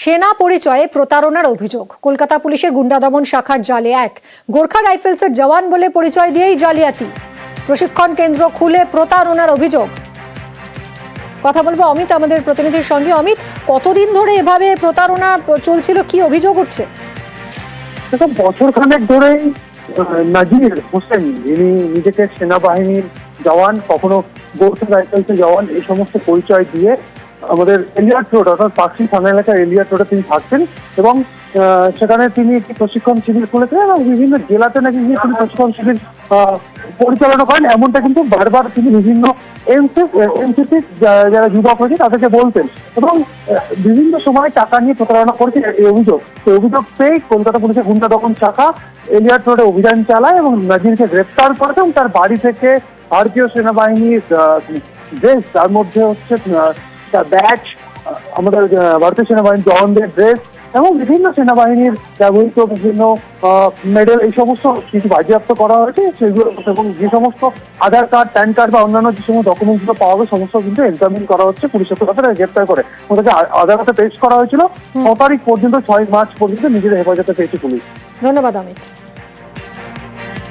সেনা পরিচয়ে প্রতারণার অভিযোগ। কলকাতা পুলিশের গুন্ডা দমন শাখার জালে এক গোর্খা রাইফেলসের জওয়ান বলে পরিচয় দিয়েই জালিয়াতি। প্রশিক্ষণ কেন্দ্র খুলে প্রতারণার অভিযোগ। কথা বলবো অমিত আমাদের প্রতিনিধির সঙ্গে। অমিত, কতদিন ধরে এভাবে প্রতারণা চলছিল, কি অভিযোগ উঠছে? দেখো, বছর খানেক ধরেই নাজির হোসেন, যিনি নিজেকে সেনাবাহিনীর জওয়ান, কখনো গোর্খা রাইফেলসের জওয়ান, এই সমস্ত পরিচয় দিয়ে আমাদের এলিয়াট রোড অর্থাৎ পাকশি থানা এলাকার এলিয়াট রোডে তিনি থাকতেন এবং সেখানে তিনি একটি প্রশিক্ষণ শিবির খুলেছেন এবং বিভিন্ন জেলাতে নাকি গিয়ে তিনি প্রশিক্ষণ শিবির পরিচালনা করেন। এমনটা কিন্তু বারবার তিনি বিভিন্ন এনসিসি যারা যুবক হয়েছে তাদেরকে বলতেন এবং বিভিন্ন সময় টাকা নিয়ে প্রতারণা করেছেন এই অভিযোগ। সেই অভিযোগ পেয়ে কলকাতা পুলিশের গুন্ডা দমন শাখা এলিয়াট রোডে অভিযান চালায় এবং নাজিরকে গ্রেপ্তার করেছে এবং তার বাড়ি থেকে ভারতীয় সেনাবাহিনীর ড্রেস, তার মধ্যে হচ্ছে ব্যাচ, আমাদের ভারতীয় সেনাবাহিনীর জওয়ানদের ড্রেস এবং বিভিন্ন সেনাবাহিনীর ব্যবহৃত বিভিন্ন মেডেল, এই সমস্ত কিছু বাজেয়াপ্ত করা হয়েছে। সেগুলো এবং যে সমস্ত আধার কার্ড, প্যান কার্ড বা অন্যান্য যে সমস্ত ডকুমেন্টসগুলো পাওয়া যাবে সমস্ত কিন্তু এক্সামিন করা হচ্ছে পুলিশের তরফে, গ্রেপ্তার করে ওদেরকে আদালতে পেশ করা হয়েছিল। 6 তারিখ পর্যন্ত, 6 মার্চ পর্যন্ত নিজেদের হেফাজতে পেয়েছে পুলিশ। ধন্যবাদ অমিত।